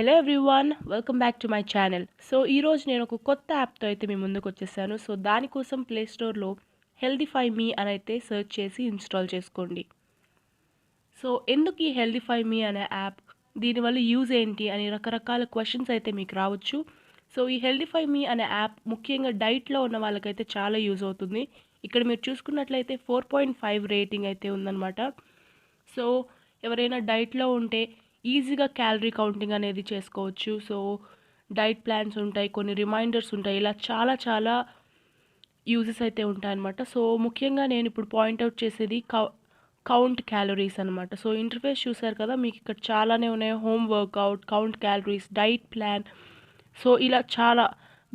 Hello everyone, welcome back to my channel. So ఈరోజు నేను ఒక కొత్త యాప్తో అయితే మీ ముందుకు వచ్చేసాను. సో దానికోసం ప్లే స్టోర్లో హెల్తిఫైమీ అని అయితే సెర్చ్ చేసి ఇన్స్టాల్ చేసుకోండి. సో ఎందుకు ఈ హెల్తిఫైమీ అనే యాప్, దీనివల్ల యూజ్ ఏంటి అని రకరకాల క్వశ్చన్స్ అయితే మీకు రావచ్చు. సో ఈ హెల్తిఫైమీ అనే యాప్ ముఖ్యంగా డైట్లో ఉన్న వాళ్ళకైతే చాలా యూజ్ అవుతుంది. ఇక్కడ మీరు చూసుకున్నట్లయితే 4.5 రేటింగ్ అయితే ఉందన్నమాట. సో ఎవరైనా డైట్లో ఉంటే ఈజీగా క్యాలరీ కౌంటింగ్ అనేది చేసుకోవచ్చు. సో డైట్ ప్లాన్స్ ఉంటాయి, కొన్ని రిమైండర్స్ ఉంటాయి, ఇలా చాలా చాలా యూజెస్ అయితే ఉంటాయన్నమాట. సో ముఖ్యంగా నేను ఇప్పుడు పాయింట్అవుట్ చేసేది కౌంట్ క్యాలరీస్ అనమాట. సో ఇంటర్ఫేస్ చూసారు కదా, మీకు ఇక్కడ చాలానే ఉన్నాయి. Home workout, count calories, diet plan, so ఇలా చాలా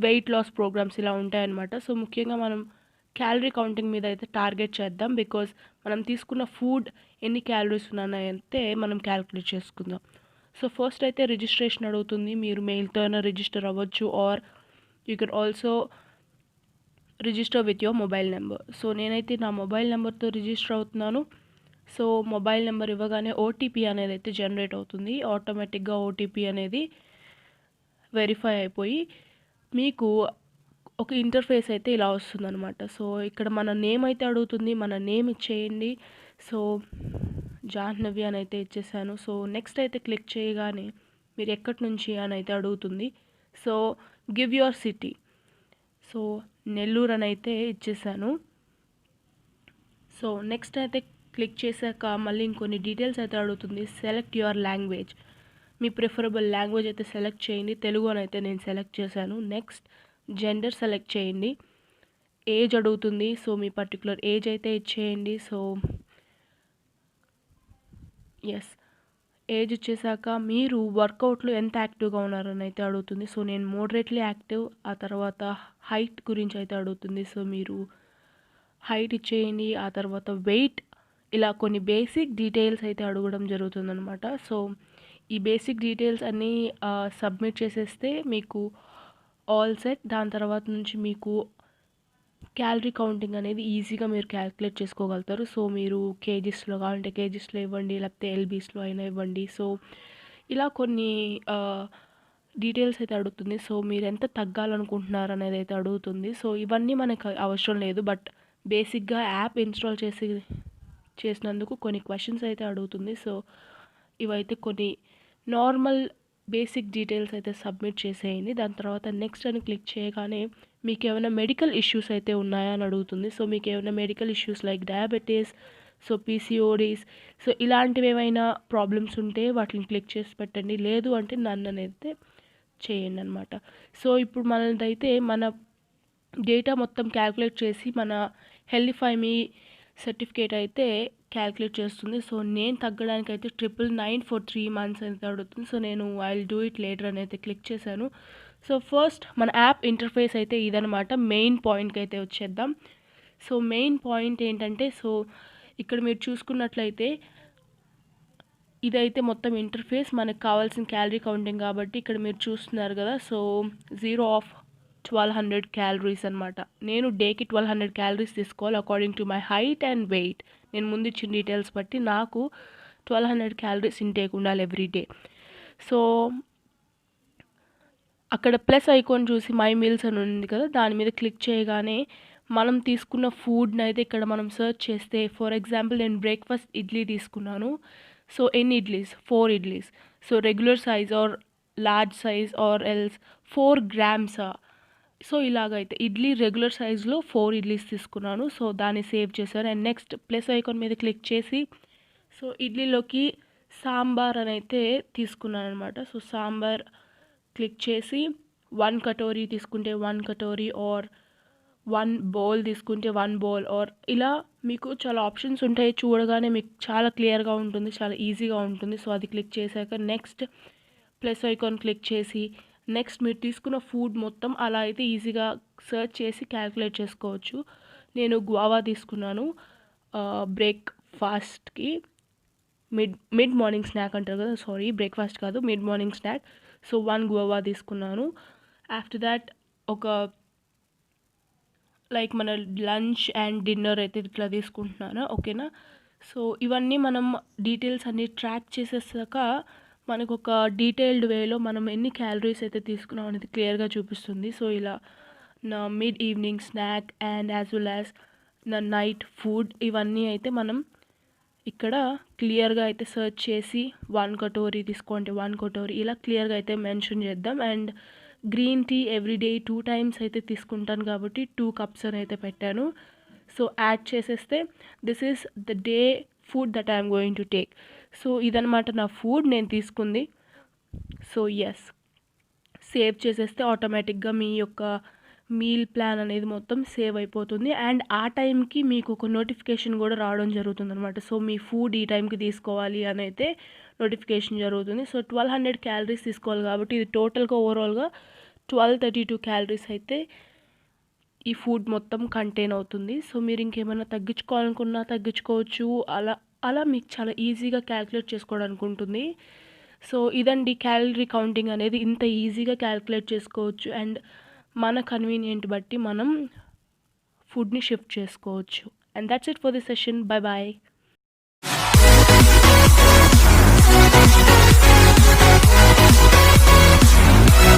వెయిట్ లాస్ ప్రోగ్రామ్స్ ఇలా ఉంటాయన్నమాట. సో ముఖ్యంగా మనం క్యాలరీ కౌంటింగ్ మీద అయితే టార్గెట్ చేద్దాం. బికాజ్ మనం తీసుకున్న ఫుడ్ ఎన్ని క్యాలరీస్ ఉన్నాయంటే మనం క్యాలిక్యులేట్ చేసుకుందాం. సో ఫస్ట్ అయితే రిజిస్ట్రేషన్ అడుగుతుంది. మీరు మెయిల్తో అయినా రిజిస్టర్ అవ్వచ్చు, or you can also register with your mobile number. So నేనైతే నా మొబైల్ నెంబర్తో రిజిస్టర్ అవుతున్నాను. సో మొబైల్ నెంబర్ ఇవ్వగానే ఓటీపీ అనేది అయితే జనరేట్ అవుతుంది. ఆటోమేటిక్గా ఓటీపీ అనేది వెరిఫై అయిపోయి మీకు ఒక ఇంటర్ఫేస్ అయితే ఇలా వస్తుందన్నమాట. సో ఇక్కడ మన నేమ్ అయితే అడుగుతుంది, మన నేమ్ ఇచ్చేయండి. సో జాహ్నవి అని అయితే ఇచ్చేసాను. సో నెక్స్ట్ అయితే క్లిక్ చేయగానే మీరు ఎక్కడి నుంచి అని అయితే అడుగుతుంది. So give your city, so Nellore అని అయితే ఇచ్చేసాను. సో నెక్స్ట్ అయితే క్లిక్ చేశాక మళ్ళీ ఇంకొన్ని డీటెయిల్స్ అయితే అడుగుతుంది. Select your language, me preferable language అయితే సెలెక్ట్ చేయండి. తెలుగు అని అయితే నేను సెలెక్ట్ చేశాను. నెక్స్ట్ జెండర్ సెలెక్ట్ చేయండి. ఏజ్ అడుగుతుంది. సో మీ పర్టికులర్ ఏజ్ అయితే ఇచ్చేయండి. సో ఎస్, ఏజ్ ఇచ్చేసాక మీరు వర్కౌట్లో ఎంత యాక్టివ్గా ఉన్నారని అయితే అడుగుతుంది. సో నేను మోడరేట్లీ యాక్టివ్. ఆ తర్వాత హైట్ గురించి అయితే అడుగుతుంది. సో మీరు హైట్ ఇచ్చేయండి. ఆ తర్వాత వెయిట్, ఇలా కొన్ని బేసిక్ డీటెయిల్స్ అయితే అడగడం జరుగుతుందన్నమాట. సో ఈ బేసిక్ డీటెయిల్స్ అన్నీ సబ్మిట్ చేసేస్తే మీకు ఆల్ సెట్. దాని తర్వాత నుంచి మీకు క్యాలరీ కౌంటింగ్ అనేది ఈజీగా మీరు క్యాలిక్యులేట్ చేసుకోగలుగుతారు. సో మీరు కేజీస్లో కావాలంటే కేజీస్లో ఇవ్వండి, లేకపోతే ఎల్బీస్లో అయినా ఇవ్వండి. సో ఇలా కొన్ని డీటెయిల్స్ అయితే అడుగుతుంది. సో మీరు ఎంత తగ్గాలనుకుంటున్నారు అనేది అయితే అడుగుతుంది. సో ఇవన్నీ మనకు అవసరం లేదు, బట్ బేసిక్గా యాప్ ఇన్స్టాల్ చేసినందుకు కొన్ని క్వశ్చన్స్ అయితే అడుగుతుంది. సో ఇవైతే కొన్ని నార్మల్ బేసిక్ డీటెయిల్స్ అయితే సబ్మిట్ చేసేయండి. దాని తర్వాత నెక్స్ట్ అని క్లిక్ చేయగానే మీకు ఏమైనా మెడికల్ ఇష్యూస్ అయితే ఉన్నాయా అని అడుగుతుంది. సో మీకు ఏమైనా medical issues like diabetes, so PCODs, so ఇలాంటివి ఏమైనా ప్రాబ్లమ్స్ ఉంటే వాటిని క్లిక్ చేసి పెట్టండి. లేదు అంటే నన్ను అనేది చేయండి అనమాట. సో ఇప్పుడు మనదైతే మన డేటా మొత్తం క్యాల్కులేట్ చేసి మన హెల్తిఫైమీ సర్టిఫికేట్ అయితే క్యాల్కులేట్ చేస్తుంది. సో నేను తగ్గడానికి అయితే 999 ఫర్ 3 months అయితే అడుగుతుంది. సో నేను I will do it later అని అయితే క్లిక్ చేశాను. సో ఫస్ట్ మన యాప్ ఇంటర్ఫేస్ అయితే ఇదనమాట. మెయిన్ పాయింట్కి అయితే వచ్చేద్దాం. సో మెయిన్ పాయింట్ ఏంటంటే, సో ఇక్కడ మీరు చూసుకున్నట్లయితే ఇదైతే మొత్తం ఇంటర్ఫేస్. మనకు కావాల్సిన క్యాలరీ కౌంటింగ్ కాబట్టి ఇక్కడ మీరు చూస్తున్నారు కదా. సో 0 of 1200 క్యాలరీస్ అనమాట. నేను డేకి 1200 క్యాలరీస్ తీసుకోవాలి according to my height and weight. నేను ముందు ఇచ్చిన డీటెయిల్స్ బట్టి నాకు 1200 క్యాలరీస్ ఇంటేక్ ఉండాలి ఎవ్రీ డే. సో అక్కడ ప్లస్ ఐకాన్ చూసి మై మీల్స్ అని ఉంది కదా, దాని మీద క్లిక్ చేయగానే మనం తీసుకున్న ఫుడ్ని అయితే ఇక్కడ మనం సెర్చ్ చేస్తే, ఫర్ ఎగ్జాంపుల్ నేను బ్రేక్ఫాస్ట్ ఇడ్లీ తీసుకున్నాను. సో ఎన్ని idlis? 4 idlis. So regular size are large size or else 4 grams. So ఇలాగైతే ఇడ్లీ రెగ్యులర్ సైజ్లో 4 ఇడ్లీస్ తీసుకున్నాను. సో దాన్ని సేవ్ చేశాను. అండ్ నెక్స్ట్ ప్లస్ ఐకాన్ మీద క్లిక్ చేసి సో ఇడ్లీలోకి సాంబార్ అని అయితే తీసుకున్నాను అనమాట. సో సాంబార్ క్లిక్ చేసి 1 కటోరీ తీసుకుంటే 1 కటోరీ, ఆర్ 1 బౌల్ తీసుకుంటే 1 బౌల్, ఆర్ ఇలా మీకు చాలా ఆప్షన్స్ ఉంటాయి. చూడగానే మీకు చాలా క్లియర్గా ఉంటుంది, చాలా ఈజీగా ఉంటుంది. సో అది క్లిక్ చేశాక నెక్స్ట్ ప్లస్ ఐకాన్ క్లిక్ చేసి నెక్స్ట్ మీరు తీసుకున్న ఫుడ్ మొత్తం అలా అయితే ఈజీగా సెర్చ్ చేసి క్యాల్కులేట్ చేసుకోవచ్చు. నేను గువావా తీసుకున్నాను బ్రేక్ఫాస్ట్కి. మిడ్ మార్నింగ్ స్నాక్ అంటారు కదా, సారీ బ్రేక్ఫాస్ట్ కాదు, mid morning snack. So 1 guava తీసుకున్నాను. ఆఫ్టర్ దాట్ ఒక లైక్ మన లంచ్ అండ్ డిన్నర్ అయితే ఇట్లా తీసుకుంటున్నాను, ఓకేనా. సో ఇవన్నీ మనం డీటెయిల్స్ అన్నీ ట్రాక్ చేసేసాక మనకు ఒక డీటెయిల్డ్ వేలో మనం ఎన్ని క్యాలరీస్ అయితే తీసుకున్నాం అనేది క్లియర్గా చూపిస్తుంది. సో ఇలా నా mid evening snack and as well as నా నైట్ ఫుడ్ ఇవన్నీ అయితే మనం ఇక్కడ క్లియర్గా అయితే సెర్చ్ చేసి 1 కటోరీ తీసుకోండి 1 కటోరీ ఇలా క్లియర్గా అయితే మెన్షన్ చేద్దాం. And green tea everyday 2 times అయితే తీసుకుంటాను కాబట్టి 2 కప్స్ అని అయితే పెట్టాను. సో యాడ్ చేసేస్తే this is the day food that I'm going to take. So ఇదనమాట నా ఫుడ్ నేను తీసుకుంది. సో ఎస్, సేవ్ చేసేస్తే ఆటోమేటిక్గా మీ యొక్క మీల్ ప్లాన్ అనేది మొత్తం సేవ్ అయిపోతుంది. అండ్ ఆ టైంకి మీకు ఒక నోటిఫికేషన్ కూడా రావడం జరుగుతుంది అనమాట. సో మీ ఫుడ్ ఈ టైంకి తీసుకోవాలి అని అయితే నోటిఫికేషన్ జరుగుతుంది. సో 1200 క్యాలరీస్ తీసుకోవాలి కాబట్టి ఇది టోటల్గా ఓవరాల్గా 1232 క్యాలరీస్ అయితే ఈ ఫుడ్ మొత్తం కంటైన్ అవుతుంది. సో మీరు ఇంకేమైనా తగ్గించుకోవాలనుకున్నా తగ్గించుకోవచ్చు. అలా అలా మీకు చాలా ఈజీగా క్యాలిక్యులేట్ చేసుకోవడానికి ఉంటుంది. సో ఇదండి క్యాలరీ కౌంటింగ్ అనేది ఇంత ఈజీగా క్యాలిక్యులేట్ చేసుకోవచ్చు. అండ్ మన కన్వీనియంట్ బట్టి మనం ఫుడ్ని షిఫ్ట్ చేసుకోవచ్చు. And that's it for this session. Bye bye.